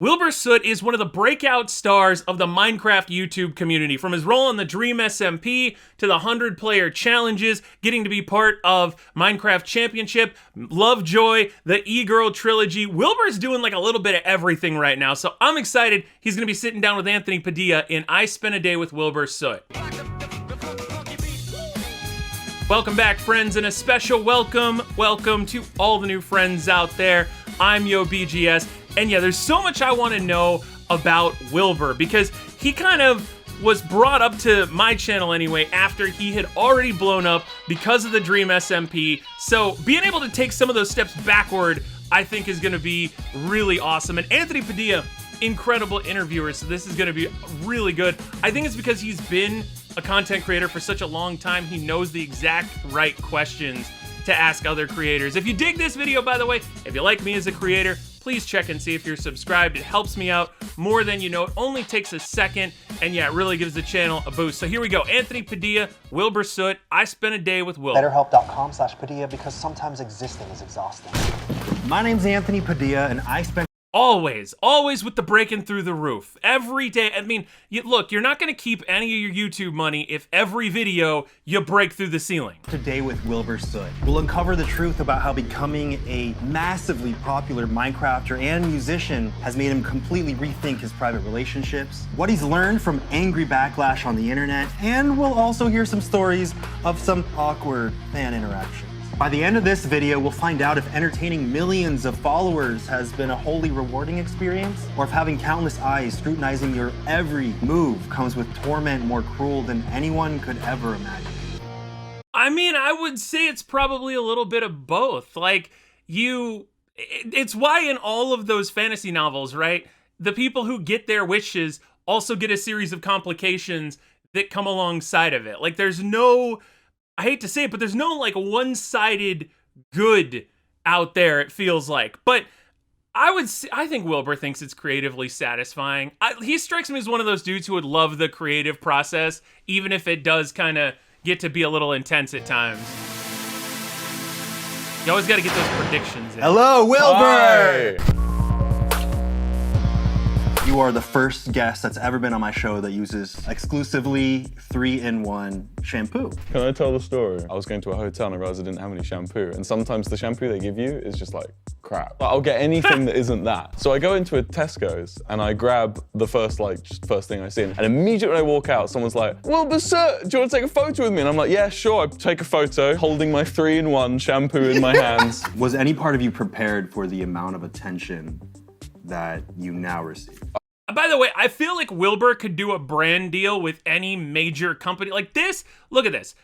Wilbur Soot is one of the breakout stars of the Minecraft YouTube community. From his role on the Dream SMP to the 100-player challenges, getting to be part of Minecraft Championship, Lovejoy, the E-Girl trilogy. Wilbur's doing like a little bit of everything right now, so I'm excited. He's gonna be sitting down with Anthony Padilla in I Spent a Day with Wilbur Soot. Welcome back, friends, and a special welcome to all the new friends out there. I'm YoBGS. And yeah, there's so much I want to know about Wilbur because he kind of was brought up to my channel anyway after he had already blown up because of the Dream SMP. So being able to take some of those steps backward, I think is going to be really awesome. And Anthony Padilla, incredible interviewer, so this is going to be really good. I think it's because he's been a content creator for such a long time. He knows the exact right questions to ask other creators. If you dig this video, by the way, if you like me as a creator, please check and see if you're subscribed. It helps me out more than you know. It only takes a second, and yeah, it really gives the channel a boost. So here we go. Anthony Padilla, Wilbur Soot, I Spent a Day with Wilbur. BetterHelp.com/Padilla, because sometimes existing is exhausting. My name's Anthony Padilla, and I spent Always with the breaking through the roof. Every day. I mean, look, you're not going to keep any of your YouTube money if every video you break through the ceiling. Today with Wilbur Soot. We'll uncover the truth about how becoming a massively popular Minecrafter and musician has made him completely rethink his private relationships, what he's learned from angry backlash on the internet, and we'll also hear some stories of some awkward fan interactions. By the end of this video, we'll find out if entertaining millions of followers has been a wholly rewarding experience, or if having countless eyes scrutinizing your every move comes with torment more cruel than anyone could ever imagine. I mean, I would say it's probably a little bit of both. Like, it's why in all of those fantasy novels, right, the people who get their wishes also get a series of complications that come alongside of it. Like, there's no... I hate to say it, but there's no like one-sided good out there, it feels like. But I think Wilbur thinks it's creatively satisfying. He strikes me as one of those dudes who would love the creative process, even if it does kind of get to be a little intense at times. You always got to get those predictions in. Hello, Wilbur! Hi. You are the first guest that's ever been on my show that uses exclusively 3-in-1 shampoo. Can I tell the story? I was going to a hotel and I realized I didn't have any shampoo. And sometimes the shampoo they give you is just like crap. I'll get anything that isn't that. So I go into a Tesco's and I grab the first thing I see. And immediately when I walk out, someone's like, Wilbur Soot, do you want to take a photo with me? And I'm like, yeah, sure. I take a photo holding my 3-in-1 shampoo in my hands. Was any part of you prepared for the amount of attention that you now receive? By the way, I feel like Wilbur could do a brand deal with any major company. Like this, look at this.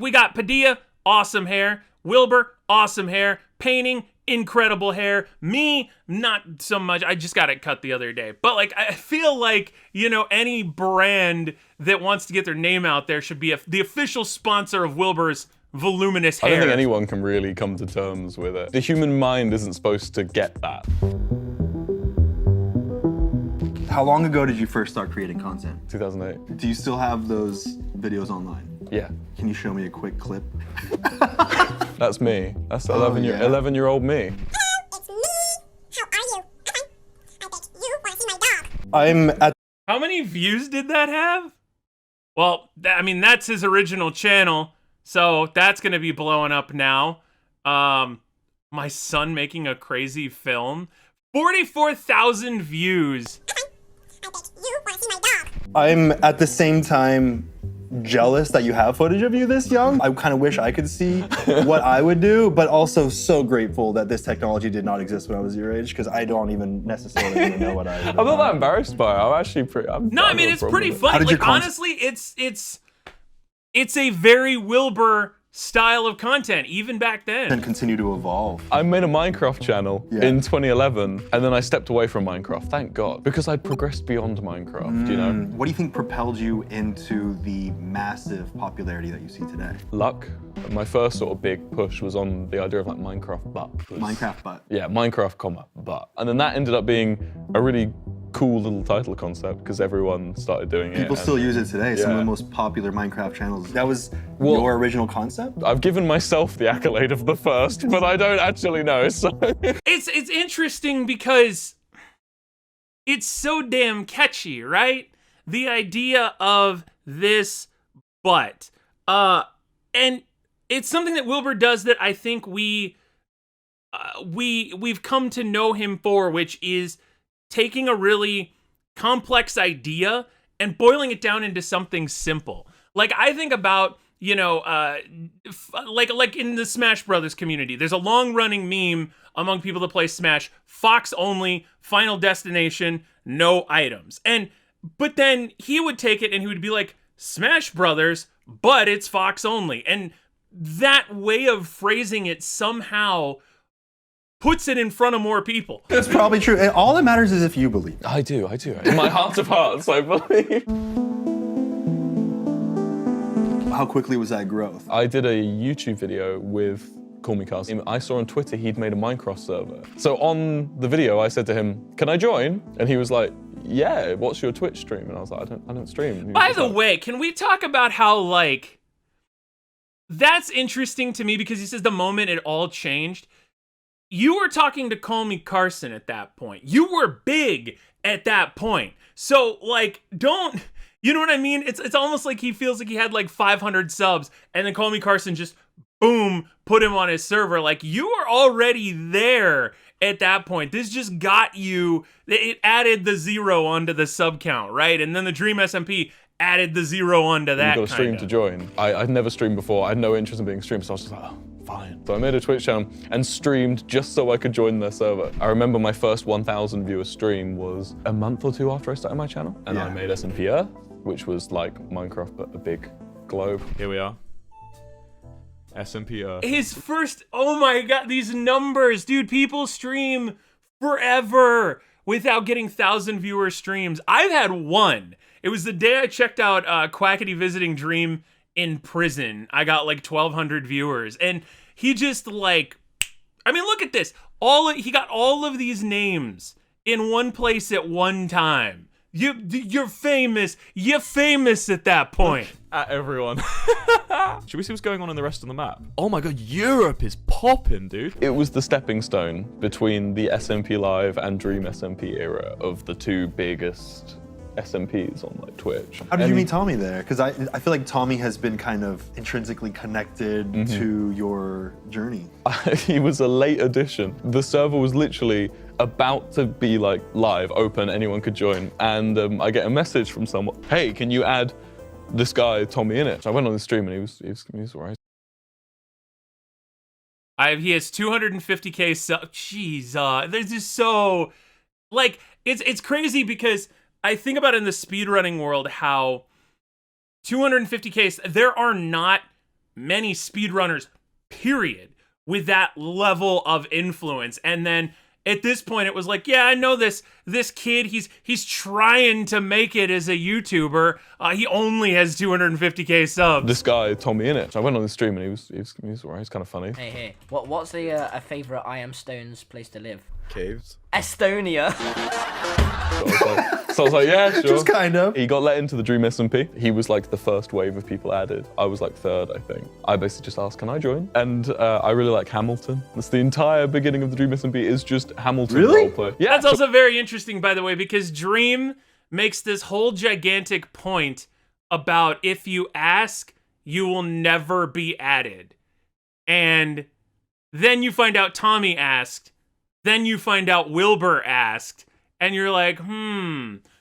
We got Padilla, awesome hair. Wilbur, awesome hair. Painting, incredible hair. Me, not so much. I just got it cut the other day. But like, I feel like, you know, any brand that wants to get their name out there should be the official sponsor of Wilbur's voluminous hair. I don't think anyone can really come to terms with it. The human mind isn't supposed to get that. How long ago did you first start creating content? 2008. Do you still have those videos online? Yeah. Can you show me a quick clip? That's me. That's Oh, 11-year-old me. It's me! How are you? I bet you want to see my dog. I'm at How many views did that have? Well, I mean, that's his original channel, so that's gonna be blowing up now. My son making a crazy film. 44,000 views. I bet you want to see my dog. I'm at the same time jealous that you have footage of you this young. I kind of wish I could see what I would do, but also so grateful that this technology did not exist when I was your age, because I don't even necessarily even know what I would do. I'm not that embarrassed by it. I'm actually pretty... No, I mean, it's pretty How funny. did your Like, honestly, it's a very Wilbur style of content, even back then. And continue to evolve. I made a Minecraft channel in 2011, and then I stepped away from Minecraft, thank God, because I'd progressed beyond Minecraft, you know? What do you think propelled you into the massive popularity that you see today? Luck. My first sort of big push was on the idea of like Minecraft butt. Minecraft butt. Yeah, Minecraft, butt. And then that ended up being a really cool little title concept because everyone started doing it. People still use it today. Some of Yeah. the most popular Minecraft channels. That was your original concept? I've given myself the accolade of the first, but I don't actually know, so. It's interesting because it's so damn catchy, right? The idea of this but. And it's something that Wilbur does that I think we've come to know him for, which is taking a really complex idea and boiling it down into something simple. Like, I think about, you know, like in the Smash Brothers community, there's a long-running meme among people that play Smash: Fox only, Final Destination, no items. But then he would take it and he would be like, Smash Brothers, but it's Fox only. And that way of phrasing it somehow puts it in front of more people. That's probably true. And all that matters is if you believe. I do. In my heart of hearts, I believe. How quickly was that growth? I did a YouTube video with Call Me Carson. I saw on Twitter he'd made a Minecraft server. So on the video, I said to him, "Can I join?" And he was like, "Yeah, what's your Twitch stream?" And I was like, I don't stream. By the way, can we talk about how, like, that's interesting to me, because he says the moment it all changed, you were talking to Call Me Carson at that point. You were big at that point. So, like, you know what I mean? It's almost like he feels like he had like 500 subs, and then Call Me Carson just, boom, put him on his server. Like, you were already there at that point. This just got you, it added the 0 onto the sub count, right? And then the Dream SMP added the 0 onto that. You got a stream to join. I'd never streamed before. I had no interest in being streamed, so I was just like, oh, fine. So I made a Twitch channel and streamed just so I could join their server. I remember my first 1,000 viewer stream was a month or 2 after I started my channel. And I made SMP Earth, which was like Minecraft, but a big globe. Here we are. SMP Earth. His first, oh my God, these numbers, dude, people stream forever without getting 1,000 viewer streams. I've had one. It was the day I checked out Quackity Visiting Dream in prison. I got like 1,200 viewers, and he just like, I mean, look at this. He got all of these names in one place at one time. You're famous. You're famous at that point. At everyone. Should we see what's going on in the rest of the map? Oh my God, Europe is popping, dude. It was the stepping stone between the SMP Live and Dream SMP era of the 2 biggest SMPs on like Twitch. How did you meet Tommy there? Because I feel like Tommy has been kind of intrinsically connected to your journey. He was a late addition. The server was literally about to be like live, open, anyone could join. And I get a message from someone, "Hey, can you add this guy, TommyInnit?" So I went on the stream and he was all right. He has 250K subs. Jeez, there's just so, like, it's crazy, because I think about in the speedrunning world how 250K, there are not many speedrunners, period, with that level of influence. And then at this point, it was like, yeah, I know this kid, he's trying to make it as a YouTuber. He only has 250K subs. This guy, TommyInnit. So I went on the stream and he was all right. He's kind of funny. Hey, what's a favorite I Am Stone's place to live? Caves. Estonia. So I was like, yeah, sure. Just kind of. He got let into the Dream SMP. He was like the first wave of people added. I was like 3rd, I think. I basically just asked, can I join? And I really like Hamilton. That's the entire beginning of the Dream SMP is just Hamilton roleplay. Yeah. That's also very interesting, by the way, because Dream makes this whole gigantic point about if you ask, you will never be added. And then you find out Tommy asked, then you find out Wilbur asked, and you're like,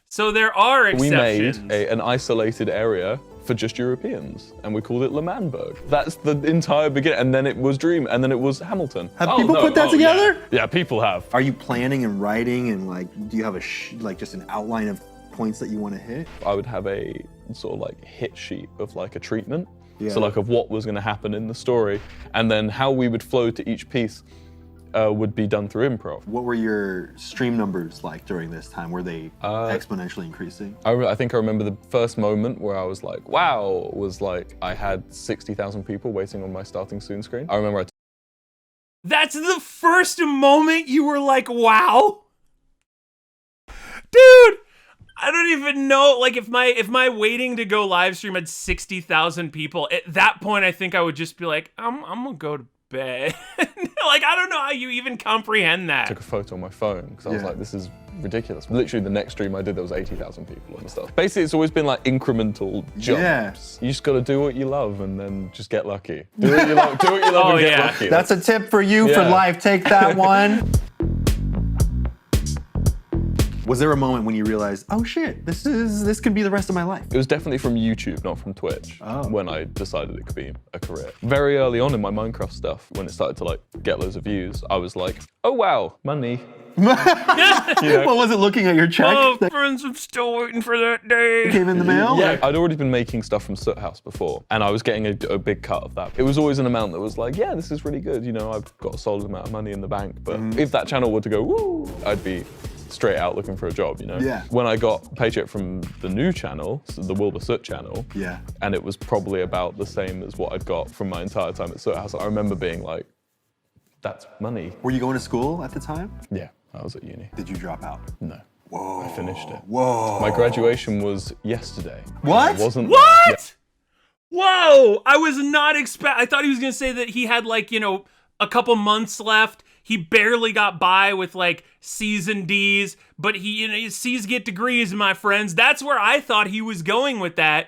so there are exceptions. We made an isolated area for just Europeans, and we called it Le Manburg. That's the entire beginning, and then it was Dream, and then it was Hamilton. Have people put that together? Yeah, people have. Are you planning and writing, and like, do you have like just an outline of points that you want to hit? I would have a sort of like hit sheet of like a treatment. Yeah. So like of what was going to happen in the story, and then how we would flow to each piece would be done through improv. What were your stream numbers like during this time? Were they exponentially increasing? I think I remember the first moment where I was like, wow, was like I had 60,000 people waiting on my starting soon screen. I remember That's the first moment you were like, wow? Dude, I don't even know, like if my waiting to go live stream had 60,000 people, at that point I think I would just be like, I'm gonna go to bed. Like, I don't know how you even comprehend that. Took a photo on my phone because I was like, this is ridiculous. Literally the next stream I did, there was 80,000 people and stuff. Basically, it's always been like incremental jumps. You just got to do what you love and then just get lucky. Do what you love, and get lucky. That's a tip for you for life. Take that one. Was there a moment when you realized, oh shit, this could be the rest of my life? It was definitely from YouTube, not from Twitch, when I decided it could be a career. Very early on in my Minecraft stuff, when it started to like get loads of views, I was like, oh wow, money. What was it looking at your check? Oh, friends, I'm still waiting for that day. Came in the mail? Yeah, I'd already been making stuff from Soot House before, and I was getting a big cut of that. It was always an amount that was like, yeah, this is really good. You know, I've got a solid amount of money in the bank, but if that channel were to go, woo, I'd be straight out looking for a job, you know? Yeah. When I got a paycheck from the new channel, so the Wilbur Soot channel, and it was probably about the same as what I'd got from my entire time at Soot House, I remember being like, that's money. Were you going to school at the time? Yeah, I was at uni. Did you drop out? No. Whoa. I finished it. Whoa. My graduation was yesterday. What? It wasn't. What? Whoa! I was not I thought he was gonna say that he had like, you know, a couple months left. He barely got by with like C's and D's, but C's get degrees, my friends. That's where I thought he was going with that.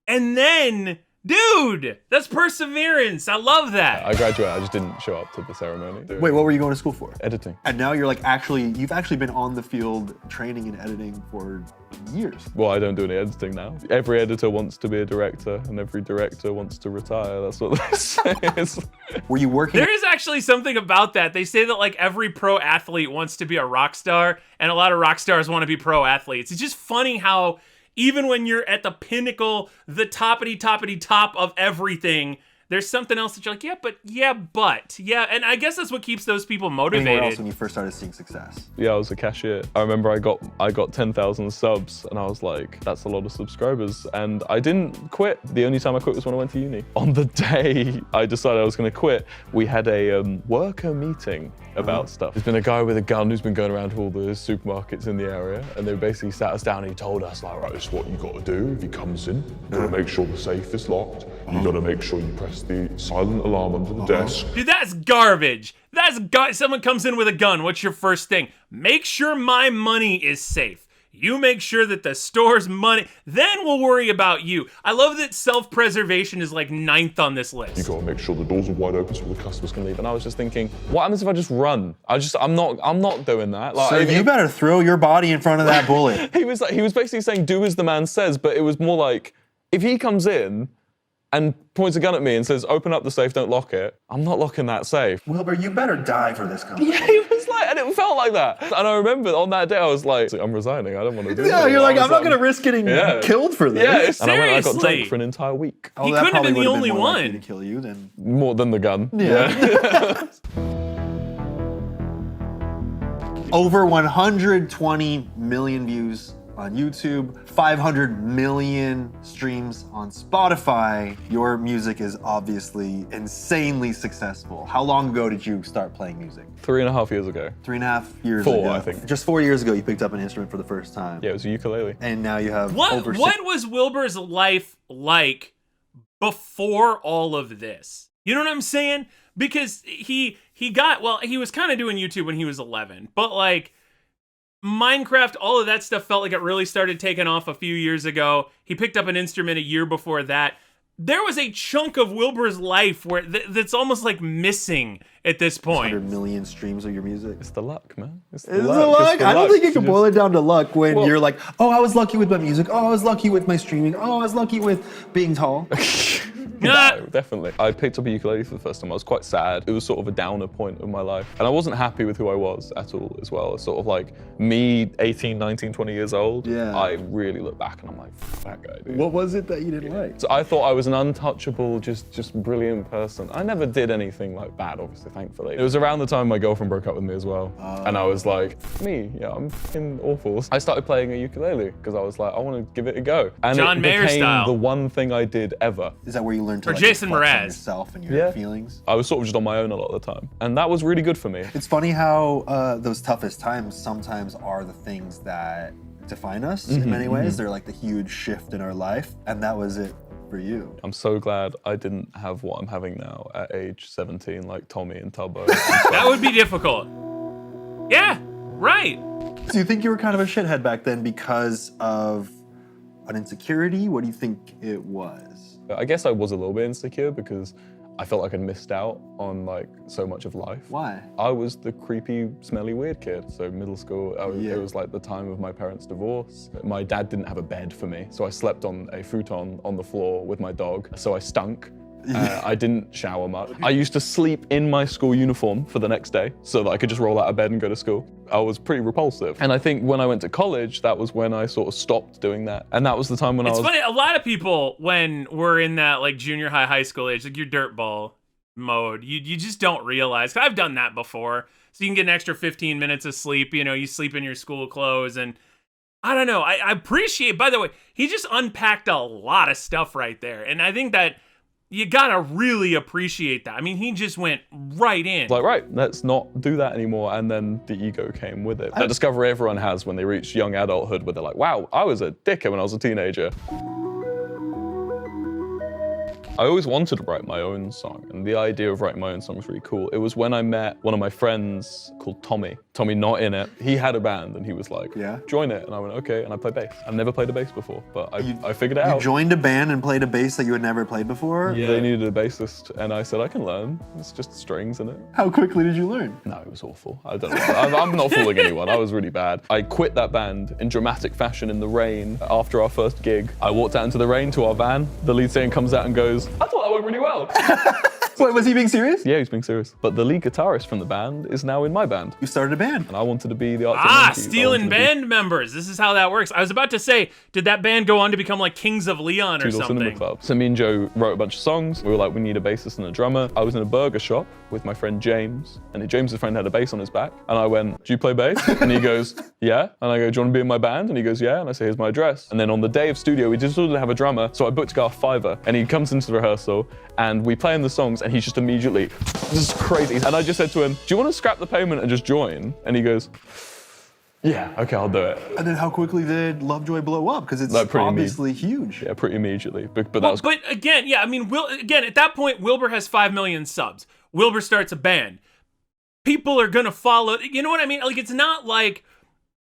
And then, dude, that's perseverance. I love that. I graduated, I just didn't show up to the ceremony. Wait, what were you going to school for? Editing. And now you're like you've actually been on the field training and editing for years. Well, I don't do any editing now. Every editor wants to be a director and every director wants to retire. That's what they say. Were you working? There is actually something about that. They say that like every pro athlete wants to be a rock star and a lot of rock stars want to be pro athletes. It's just funny how even when you're at the pinnacle, the toppity top of everything, there's something else that you're like, yeah, and I guess that's what keeps those people motivated. Anywhere else when you first started seeing success? Yeah, I was a cashier. I remember I got 10,000 subs and I was like, that's a lot of subscribers. And I didn't quit. The only time I quit was when I went to uni. On the day I decided I was gonna quit, we had a worker meeting about stuff. There's been a guy with a gun who's been going around to all the supermarkets in the area, and they basically sat us down and he told us like, right, this is what you gotta do if he comes in. You gotta make sure the safe is locked. You gotta make sure you press the silent alarm under the desk. Dude, that's garbage. Someone comes in with a gun, what's your first thing? Make sure my money is safe. You make sure that the store's money, then we'll worry about you. I love that self-preservation is like 9th on this list. You gotta make sure the doors are wide open so the customers can leave. And I was just thinking, what happens if I just run? I'm not doing that. Like, so you better throw your body in front of that bullet. He was basically saying, do as the man says, but it was more like, if he comes in and points a gun at me and says, open up the safe, don't lock it, I'm not locking that safe. Wilbur, you better die for this company. Yeah, he was like, and it felt like that. And I remember on that day, I was like, I'm resigning, I don't want to do this. Yeah, you're like, I'm not gonna risk getting killed for this. Yeah, and I got drunk for an entire week. Oh, he that couldn't have been probably the would've only more likely one. to kill you than... More than the gun. Yeah. Over 120 million views on YouTube, 500 million streams on Spotify. Your music is obviously insanely successful. How long ago did you start playing music? 3.5 years ago. 3.5 years ago. 4, I think. Just 4 years ago, you picked up an instrument for the first time. Yeah, it was a ukulele. And now you have What was Wilbur's life like before all of this? You know what I'm saying? Because he was kind of doing YouTube when he was 11, but like Minecraft, all of that stuff felt like it really started taking off a few years ago. He picked up an instrument a year before that. There was a chunk of Wilbur's life where that's almost like missing at this point. 100 million streams of your music. It's the luck, man. It's Is it luck? I don't think you can boil it down to luck when you're like, oh, I was lucky with my music. Oh, I was lucky with my streaming. Oh, I was lucky with being tall. No, definitely. I picked up a ukulele for the first time. I was quite sad. It was sort of a downer point of my life. And I wasn't happy with who I was at all as well. It's sort of like me, 18, 19, 20 years old. Yeah. I really look back and I'm like, that guy, dude. What was it that you didn't like? So I thought I was an untouchable, just brilliant person. I never did anything like bad, obviously, thankfully. It was around the time my girlfriend broke up with me as well. And I was like, I'm fucking awful. I started playing a ukulele because I was like, I want to give it a go. And John it Mayer became style. the one thing I did ever. Is that where you learned to Or like, Jason reflect on Mraz. yourself and your feelings? I was sort of just on my own a lot of the time. And that was really good for me. It's funny how those toughest times sometimes are the things that define us in many ways. They're like the huge shift in our life. And that was it for you. I'm so glad I didn't have what I'm having now at age 17, like Tommy and Tubbo. That would be difficult. Yeah, right. So you think you were kind of a shithead back then because of an insecurity? What do you think it was? I guess I was a little bit insecure because I felt like I'd missed out on like so much of life. Why? I was the creepy, smelly, weird kid. So middle school, it was like the time of my parents' divorce. My dad didn't have a bed for me, so I slept on a futon on the floor with my dog. So I stunk. I didn't shower much. I used to sleep in my school uniform for the next day so that I could just roll out of bed and go to school. I was pretty repulsive. And I think when I went to college, that was when I sort of stopped doing that. And that was the time when It's funny, a lot of people, when we're in that like junior high school age, like your dirtball mode, you just don't realize. 'Cause I've done that before. So you can get an extra 15 minutes of sleep, you know, you sleep in your school clothes, and I don't know, I appreciate, by the way, he just unpacked a lot of stuff right there. And I think that you gotta really appreciate that. I mean, he just went right in. Like, right, let's not do that anymore. And then the ego came with it. That discovery everyone has when they reach young adulthood where they're like, wow, I was a dickhead when I was a teenager. I always wanted to write my own song, and the idea of writing my own song was really cool. It was when I met one of my friends called TommyInnit. He had a band, and he was like, yeah, join it. And I went, okay, and I play bass. I've never played a bass before, but I figured it out. You joined a band and played a bass that you had never played before? Yeah. They needed a bassist, and I said, I can learn. It's just strings in it. How quickly did you learn? No, it was awful. I don't know. I'm not fooling anyone. I was really bad. I quit that band in dramatic fashion in the rain after our first gig. I walked out into the rain to our van. The lead singer comes out and goes, I thought that went really well. Wait, was he being serious? Yeah, he was being serious. But the lead guitarist from the band is now in my band. You started a band. And I wanted to be the Arctic Monkeys. Stealing band members. This is how that works. I was about to say, did that band go on to become like Kings of Leon or Toodle something? Cinema Club. So me and Joe wrote a bunch of songs. We were like, we need a bassist and a drummer. I was in a burger shop with my friend James, and James's friend had a bass on his back. And I went, do you play bass? And he goes, yeah. And I go, do you want to be in my band? And he goes, yeah. And I say, here's my address. And then on the day of studio, we just didn't have a drummer, so I booked a guy off Fiverr, and he comes into the rehearsal, and we play him the songs, and he's just immediately, this is crazy. And I just said to him, do you want to scrap the payment and just join? And he goes, yeah, okay, I'll do it. And then how quickly did Lovejoy blow up? Because it's Like, obviously huge. Yeah, pretty immediately. But that Well, was... but again, yeah, I mean, again, at that point, Wilbur has 5 million subs. Wilbur starts a band. People are gonna follow. You know what I mean? Like, it's not like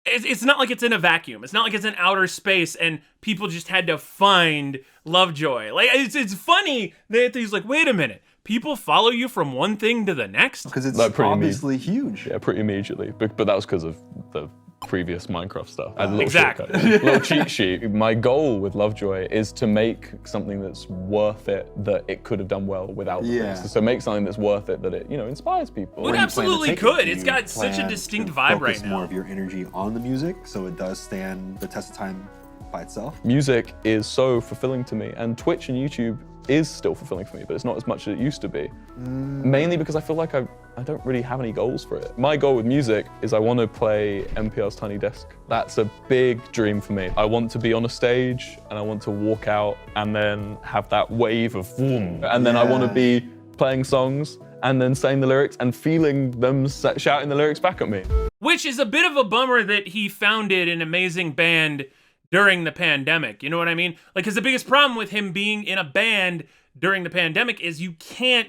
it's in a vacuum. It's not like it's in outer space and people just had to find Lovejoy. Like, it's funny that he's like, wait a minute, people follow you from one thing to the next? Because it's Like, pretty obviously huge. Yeah, pretty immediately. But that was because of the previous Minecraft stuff. I had a little Exactly. shortcut, little cheat sheet. My goal with Lovejoy is to make something that's worth it, that it could have done well without Yeah. this. So make something that's worth it, that it, you know, inspires people. Well, Where you plan to absolutely take it? could. Do It's you got such a plan distinct to vibe focus right more now. of your energy on the music so it does stand the test of time by itself? Music is so fulfilling to me, and Twitch and YouTube is still fulfilling for me, but it's not as much as it used to be. Mainly because I feel like I don't really have any goals for it. My goal with music is I want to play NPR's Tiny Desk. That's a big dream for me. I want to be on a stage and I want to walk out and then have that wave of boom. And then I want to be playing songs and then saying the lyrics and feeling them shouting the lyrics back at me. Which is a bit of a bummer that he founded an amazing band during the pandemic. You know what I mean? Like, because the biggest problem with him being in a band during the pandemic is you can't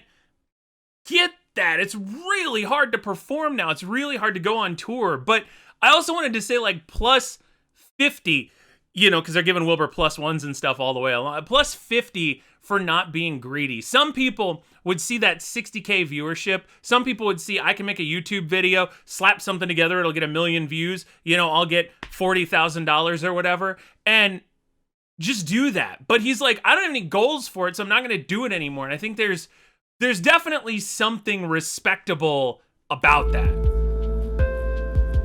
get that. It's really hard to perform now. It's really hard to go on tour. But I also wanted to say, like, plus 50, you know, because they're giving Wilbur plus ones and stuff all the way along. Plus 50 for not being greedy. Some people would see that 60K viewership. Some people would see, I can make a YouTube video, slap something together, it'll get 1 million views. You know, I'll get $40,000 or whatever. And just do that. But he's like, I don't have any goals for it, so I'm not going to do it anymore. And I think there's definitely something respectable about that.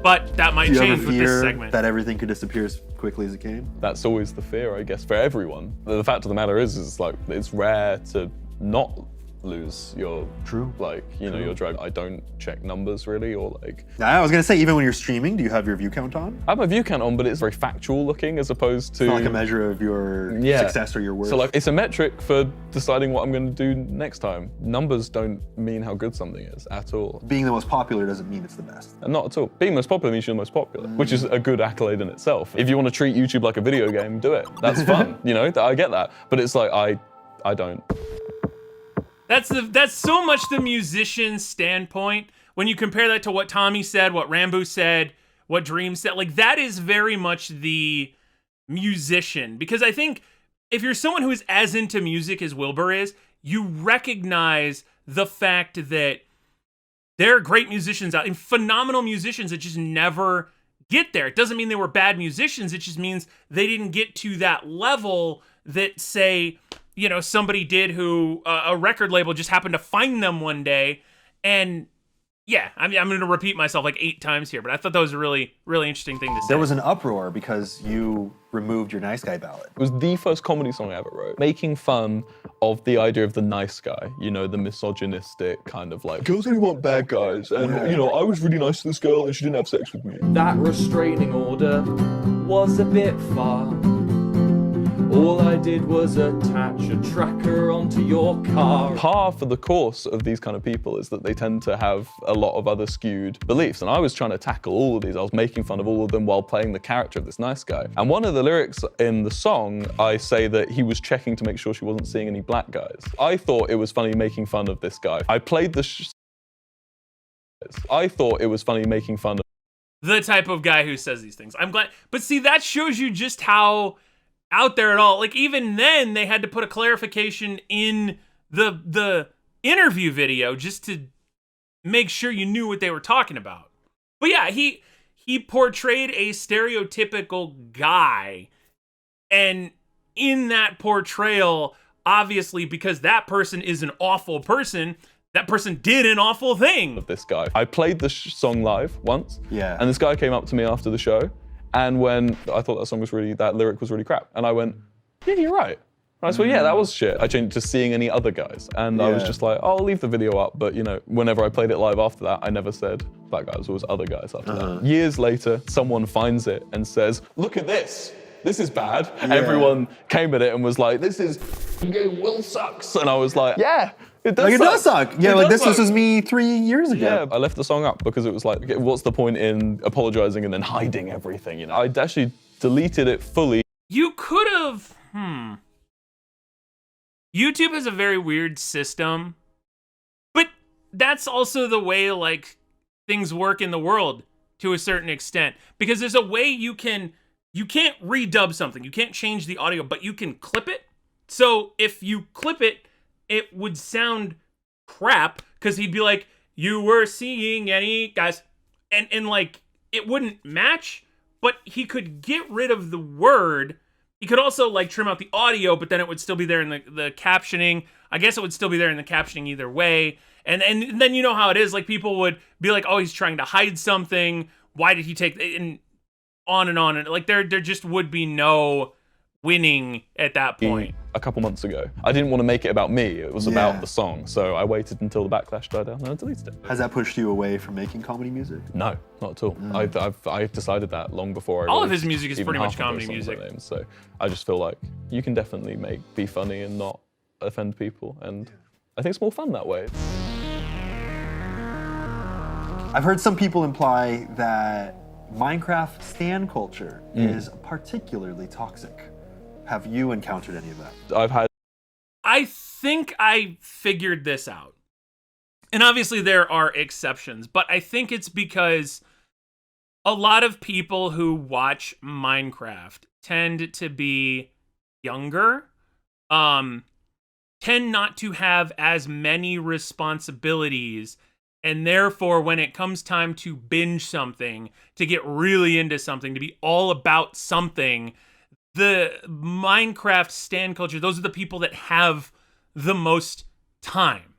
But that might Do you change have a with this fear segment. that everything could disappear as quickly as it came? That's always the fear, I guess, for everyone. The fact of the matter is like, it's rare to not lose your True. like, you know, your drive. I don't check numbers really, or like. I was gonna say, even when you're streaming, do you have your view count on? I have my view count on, but it's very factual looking as opposed to It's not like a measure of your success or your worth. So like, it's a metric for deciding what I'm going to do next time. Numbers don't mean how good something is at all. Being the most popular doesn't mean it's the best. And not at all. Being most popular means you're the most popular, which is a good accolade in itself. If you want to treat YouTube like a video game, do it. That's fun, you know, I get that. But it's like, I don't. That's so much the musician's standpoint. When you compare that to what Tommy said, what Rambo said, what Dream said, like that is very much the musician. Because I think if you're someone who is as into music as Wilbur is, you recognize the fact that there are great musicians out and phenomenal musicians that just never get there. It doesn't mean they were bad musicians. It just means they didn't get to that level that, say, you know, somebody did who a record label just happened to find them one day. And yeah, I mean, I'm going to repeat myself like 8 times here, but I thought that was a really, really interesting thing to say. There was an uproar because you removed your nice guy ballad. It was the first comedy song I ever wrote, making fun of the idea of the nice guy, you know, the misogynistic kind of like, girls only want bad guys, and you know, I was really nice to this girl and she didn't have sex with me. That restraining order was a bit far. All I did was attach a tracker onto your car. Par for the course of these kind of people is that they tend to have a lot of other skewed beliefs. And I was trying to tackle all of these. I was making fun of all of them while playing the character of this nice guy. And one of the lyrics in the song, I say that he was checking to make sure she wasn't seeing any black guys. I thought it was funny making fun of this guy. I played the I thought it was funny making fun of the type of guy who says these things. I'm glad. But see, that shows you just how out there at all. Like even then they had to put a clarification in the interview video just to make sure you knew what they were talking about. But yeah, he portrayed a stereotypical guy, and in that portrayal, obviously because that person is an awful person, that person did an awful thing. Of this guy. I played the song live once, Yeah. and this guy came up to me after the show, and when I thought that lyric was really crap, and I went, yeah, you're right. And I said, well, yeah, that was shit. I changed it to seeing any other guys, and I was just like, oh, I'll leave the video up, but you know, whenever I played it live after that, I never said black guys, it was other guys after that. Years later, someone finds it and says, look at this. This is bad. Everyone came at it and was like, this is Will sucks. And I was like, yeah, it does Like, it suck. does suck. Yeah, It like does this suck. was me 3 years ago. Yeah, I left the song up because it was like, okay, what's the point in apologizing and then hiding everything, you know? I actually deleted it fully. You could have, YouTube has a very weird system, but that's also the way like things work in the world to a certain extent, because there's a way you can't redub something. You can't change the audio, but you can clip it. So if you clip it, it would sound crap because he'd be like, you were seeing any guys, and like it wouldn't match, but he could get rid of the word. He could also like trim out the audio, but then it would still be there in the captioning. I guess it would still be there in the captioning either way. And then you know how it is. Like people would be like, oh, he's trying to hide something. Why did he take, and on and on. And like there just would be no winning at that point. A couple months ago. I didn't want to make it about me. It was about the song. So I waited until the backlash died down and I deleted it. Has that pushed you away from making comedy music? No, not at all. I decided that long before I All of his released music is even pretty much half of comedy those songs music. I named. So I just feel like you can definitely be funny and not offend people. And I think it's more fun that way. I've heard some people imply that Minecraft stan culture is particularly toxic. Have you encountered any of that? I think I figured this out. And obviously there are exceptions, but I think it's because a lot of people who watch Minecraft tend to be younger, tend not to have as many responsibilities, and therefore when it comes time to binge something, to get really into something, to be all about something, the Minecraft stan culture, those are the people that have the most time.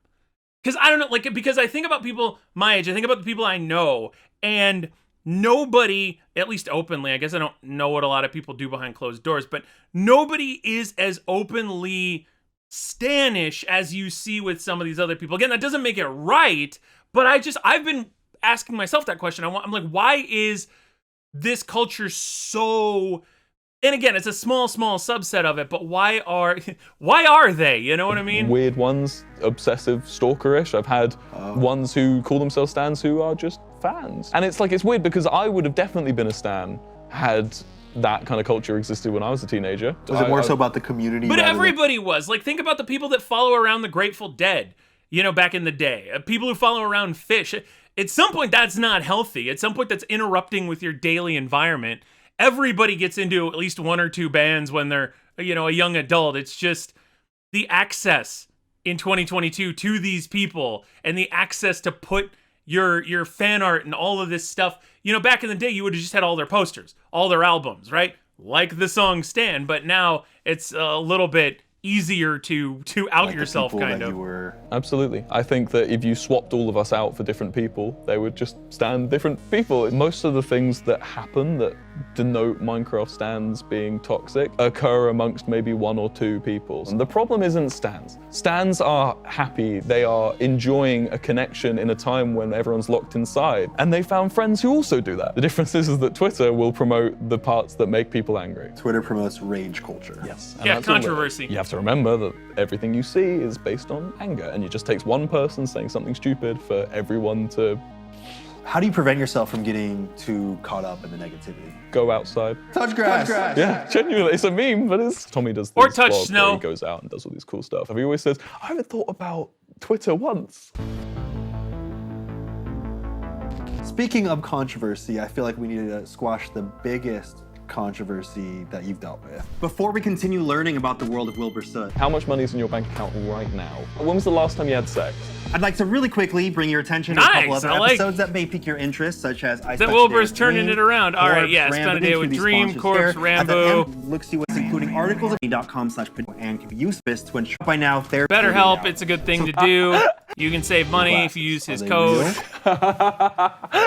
Because I don't know, like, because I think about people my age, I think about the people I know, and nobody, at least openly, I guess I don't know what a lot of people do behind closed doors, but nobody is as openly Stanish as you see with some of these other people. Again, that doesn't make it right, but I've been asking myself that question. I'm like, why is this culture so, and again, it's a small subset of it, but why are they? You know what I mean? Weird ones, obsessive, stalkerish. I've had ones who call themselves stans who are just fans. And it's like, it's weird because I would have definitely been a stan had that kind of culture existed when I was a teenager. Was it more so about the community? But everybody was. Like, think about the people that follow around the Grateful Dead, you know, back in the day. People who follow around Fish. At some point, that's not healthy. At some point, that's interrupting with your daily environment. Everybody gets into at least one or two bands when they're, you know, a young adult. It's just the access in 2022 to these people and the access to put your fan art and all of this stuff. You know, back in the day, you would have just had all their posters, all their albums, right? Like the song Stan, but now it's a little bit easier to out like yourself, kind of. Absolutely. I think that if you swapped all of us out for different people, they would just stand different people. Most of the things that happen that denote Minecraft stans being toxic occur amongst maybe one or two people. And the problem isn't stans. Stans are happy. They are enjoying a connection in a time when everyone's locked inside. And they found friends who also do that. The difference is that Twitter will promote the parts that make people angry. Twitter promotes rage culture. Yes. And Yeah, that's all it is. controversy. You have to remember that everything you see is based on anger, and it just takes one person saying something stupid for everyone to How do you prevent yourself from getting too caught up in the negativity? go outside. Touch grass. Yeah, genuinely, it's a meme, but it's Tommy does this Or touch vlog snow. where he goes out and does all this cool stuff. He always says, I haven't thought about Twitter once. Speaking of controversy, I feel like we need to squash the biggest controversy that you've dealt with. Before we continue learning about the world of Wilbur Soot, How much money is in your bank account right now? When was the last time you had sex? I'd like to really quickly bring your attention to a couple Nice, other I like- episodes that may pique your interest, such as I That Wilbur's turning it around. All right, yeah, spend a day with Dream, Corpse, Rambo. Looks you what's including articles at .com/Padilla and can be used to ensure by now therapy. BetterHelp, it's a good thing to do. You can save money if you use his code.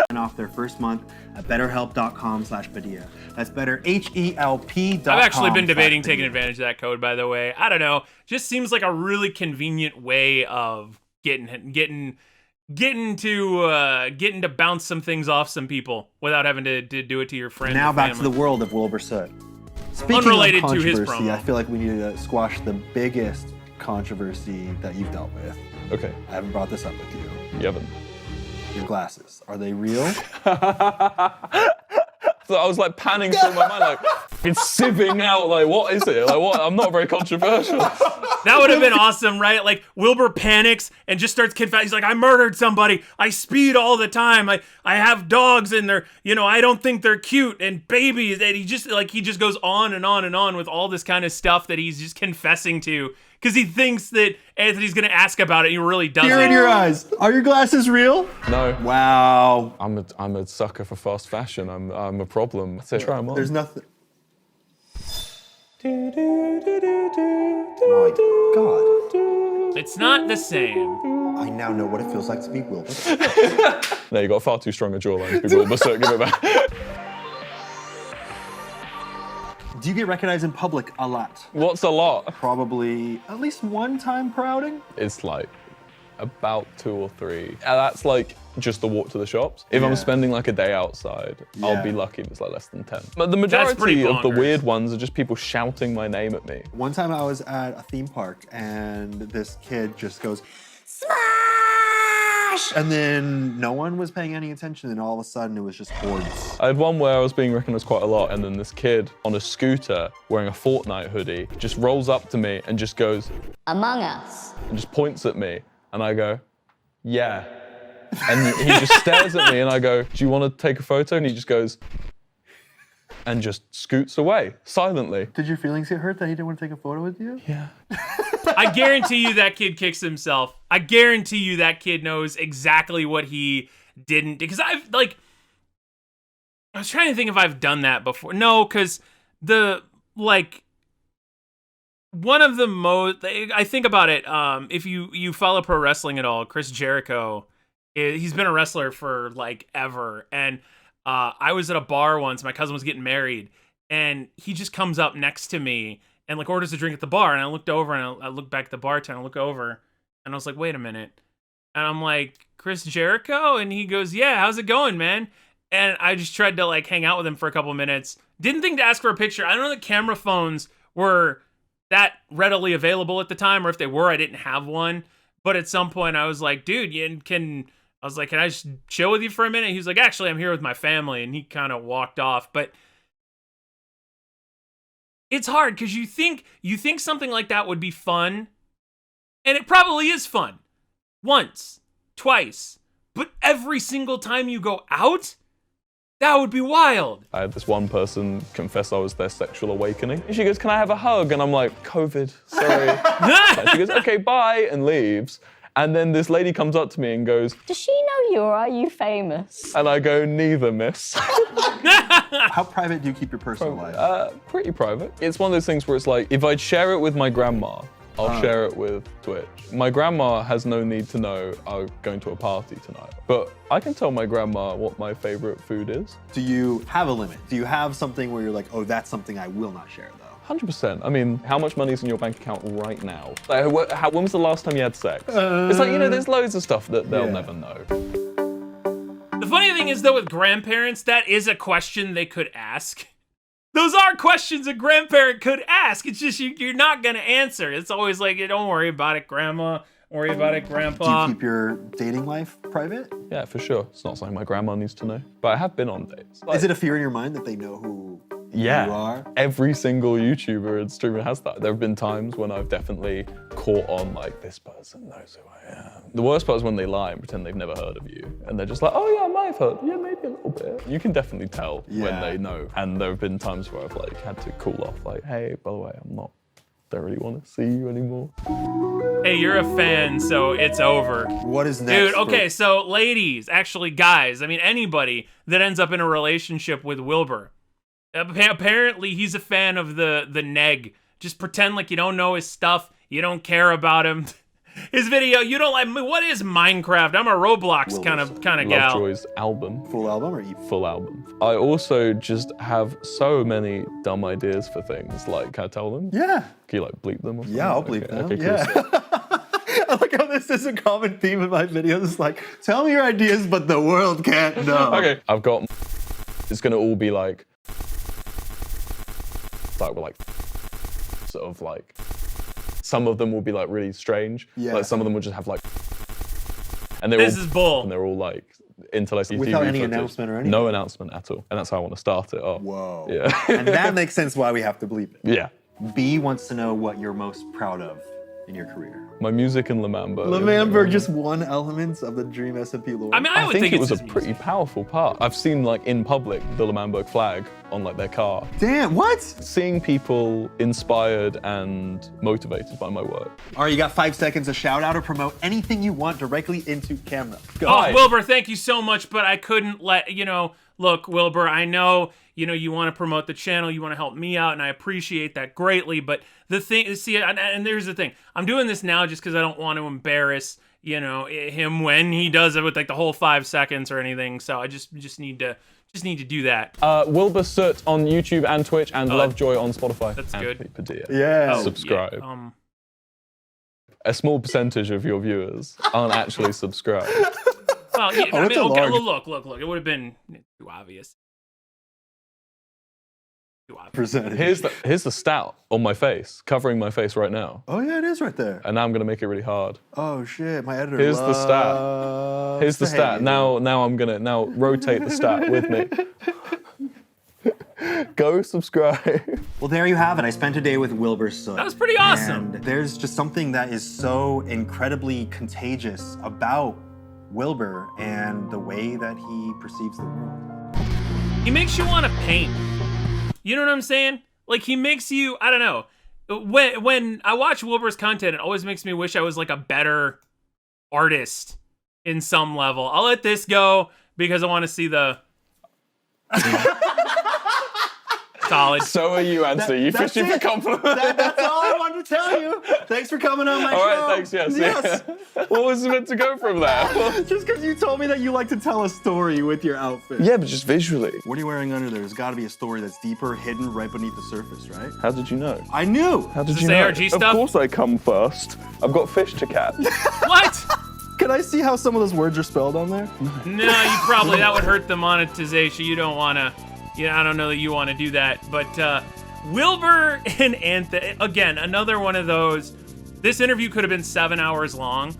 And off their first month at betterhelp.com/Padilla. That's better HELP.com. I've actually been debating taking advantage of that code, by the way. I don't know. Just seems like a really convenient way of getting to bounce some things off some people without having to do it to your friends. Now or back to family. the world of Wilbur Soot. Speaking Unrelated of to his controversy, promo. I feel like we need to squash the biggest controversy that you've dealt with. Okay, I haven't brought this up with you. you haven't. Your glasses, are they real? So I was like panning through my mind, like, it's sieving out, like, what is it? Like, what? I'm not very controversial. That would have been awesome, right? Like, Wilbur panics and just starts confessing. He's like, I murdered somebody. I speed all the time. I have dogs and they're, you know, I don't think they're cute and babies. And he just goes on and on and on with all this kind of stuff that he's just confessing to because he thinks that Anthony's going to ask about it. He really doesn't. Tear in your eyes. Are your glasses real? No. Wow. I'm a sucker for fast fashion. I'm a problem. That's it. Try 'em on. There's nothing. My God. It's not the same. I now know what it feels like to be Wilbur. No, you got far too strong a jawline to be Wilbur Soot. Give it back. Do you get recognized in public a lot? What's a lot? Probably at least one time per outing? It's like about 2 or 3. And that's like just the walk to the shops. If Yeah. I'm spending like a day outside, I'll Yeah. be lucky if it's like less than 10. But the That's pretty majority of the bonkers. weird ones are just people shouting my name at me. One time I was at a theme park and this kid just goes, Smash! and then no one was paying any attention and all of a sudden it was just hordes. I had one where I was being recognized quite a lot, and then this kid on a scooter wearing a Fortnite hoodie just rolls up to me and just goes, Among Us. and just points at me, and I go, yeah. And he just stares at me, and I go, do you want to take a photo? And he just goes, and just scoots away, silently. Did your feelings get hurt that he didn't want to take a photo with you? Yeah. I guarantee you that kid kicks himself. I guarantee you that kid knows exactly what he didn't do. Because I was trying to think if I've done that before. No, because one of the most, I think about it, if you follow pro wrestling at all, Chris Jericho, he's been a wrestler for like ever. And I was at a bar once, my cousin was getting married, and he just comes up next to me and like orders a drink at the bar, and I looked over and I looked back at the bartender, I look over, and I was like, wait a minute. And I'm like, Chris Jericho? And he goes, yeah, how's it going, man? And I just tried to like hang out with him for a couple minutes. Didn't think to ask for a picture. I don't know that camera phones were that readily available at the time, or if they were, I didn't have one. But at some point I was like, dude, can I just chill with you for a minute? He was like, actually, I'm here with my family. And he kind of walked off. But it's hard because you think something like that would be fun. And it probably is fun. Once, twice. But every single time you go out, that would be wild. I had this one person confess I was their sexual awakening. And she goes, can I have a hug? And I'm like, COVID, sorry. And she goes, okay, bye, and leaves. And then this lady comes up to me and goes, does she know you or are you famous? And I go, neither, miss. How private do you keep your personal life? Pretty private. It's one of those things where it's like, if I'd share it with my grandma, I'll share it with Twitch. My grandma has no need to know I'm going to a party tonight. But I can tell my grandma what my favorite food is. Do you have a limit? Do you have something where you're like, oh, that's something I will not share, though? 100%. I mean, how much money is in your bank account right now? Like, when was the last time you had sex? It's like, there's loads of stuff that they'll never know. The funny thing is, though, with grandparents, that is a question they could ask. Those are questions a grandparent could ask. It's just you're not going to answer. It's always like, don't worry about it, Grandma. Don't worry about it, Grandpa. Do you keep your dating life private? Yeah, for sure. It's not something my grandma needs to know. But I have been on dates. Is it a fear in your mind that they know who you are? Every single YouTuber and streamer has that. There have been times when I've definitely caught on like, this person knows who I am. The worst part is when they lie and pretend they've never heard of you. And they're just like, oh yeah, I might have heard. Yeah, maybe a little bit. You can definitely tell when they know. And there have been times where I've like had to cool off like, hey, by the way, don't really want to see you anymore. Hey, you're a fan, so it's over. What is next? Dude, okay, so ladies, actually guys, I mean anybody that ends up in a relationship with Wilbur, apparently he's a fan of the neg. Just pretend like you don't know his stuff, you don't care about him. His video, you don't like, what is Minecraft? I'm a Roblox kind of gal. Lovejoy's album. Full album or EP? Full album. I also just have so many dumb ideas for things. Like, can I tell them? Yeah. Can you like bleep them or something? Yeah, I'll bleep them. Okay, cool. Yeah. I like how this is a common theme in my videos. It's like, tell me your ideas, but the world can't know. Okay, I've got, it's gonna all be like we're like, sort of like, some of them will be like really strange. Yeah. Like some of them will just have like, and This is bull. And they're all like intellectual. Without any announcement or anything? No announcement at all. And that's how I want to start it off. Whoa. Yeah. And that makes sense why we have to bleep it. Yeah. B wants to know what you're most proud of in your career. My music and Lamamberg. Lamamberg, just one element of the Dream SMP lore. I mean, I would think it was a it's his pretty music. powerful part. I've seen like in public the Lamamberg flag on like their car. Damn, what? Seeing people inspired and motivated by my work. All right, you got 5 seconds to shout out or promote anything you want directly into camera. Go. Oh, Wilbur, thank you so much, but I couldn't let, look, Wilbur, I know, you want to promote the channel, you want to help me out, and I appreciate that greatly, but the thing, see, and there's the thing, I'm doing this now just because I don't want to embarrass, him when he does it with like the whole 5 seconds or anything, so I just need to do that. Wilbur Soot on YouTube and Twitch, and Lovejoy on Spotify. That's and good. Padilla. Yeah. Subscribe. Yeah, A small percentage of your viewers aren't actually subscribed. well, yeah, I it's mean, a okay, large- look, it would have been too obvious. Percentage. Here's the stat on my face, covering my face right now. Oh yeah, it is right there. And now I'm gonna make it really hard. Oh shit, my editor Here's the stat. loves Here's the to hate stat. me. Now I'm gonna rotate the stat with me. Go subscribe. Well, there you have it. I spent a day with Wilbur Soot. That was pretty awesome. And there's just something that is so incredibly contagious about Wilbur and the way that he perceives the world. He makes you want to paint. You know what I'm saying? Like, he makes you, I don't know. When I watch Wilbur's content, it always makes me wish I was like a better artist in some level. I'll let this go because I want to see the... solid. So are you, Anthony. You That's fishing for it. compliments. That's all I wanted to tell you. Thanks for coming on my All show. right, thanks, yes. Yes. What was meant to go from there? Just because you told me that you like to tell a story with your outfit. Yeah, but just visually. What are you wearing under there? There's got to be a story that's deeper, hidden right beneath the surface, right? How did you know? I knew. How did Is you this know? ARG stuff? Of course I come first. I've got fish to catch. What? Can I see how some of those words are spelled on there? No, you probably, that would hurt the monetization. You don't want to, I don't know that you want to do that. But Wilbur and Anthony, again, another one of those. This interview could have been 7 hours long,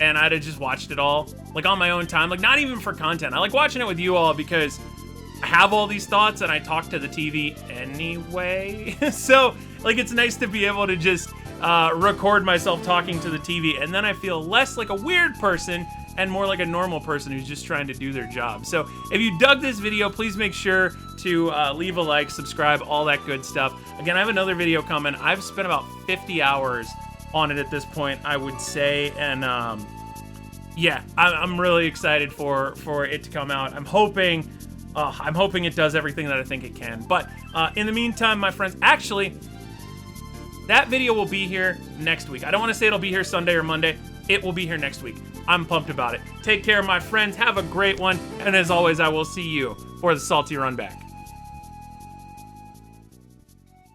and I'd have just watched it all, like on my own time, like not even for content. I like watching it with you all because I have all these thoughts and I talk to the TV anyway. So, like, it's nice to be able to just record myself talking to the TV, and then I feel less like a weird person and more like a normal person who's just trying to do their job. So if you dug this video, please make sure to leave a like, subscribe, all that good stuff. Again, I have another video coming. I've spent about 50 hours on it at this point, I would say, and yeah, I'm really excited for it to come out. I'm hoping it does everything that I think it can. But in the meantime, my friends, actually, that video will be here next week. I don't want to say it'll be here Sunday or Monday. It will be here next week. I'm pumped about it. Take care, my friends. Have a great one. And as always, I will see you for the Salty Run Back.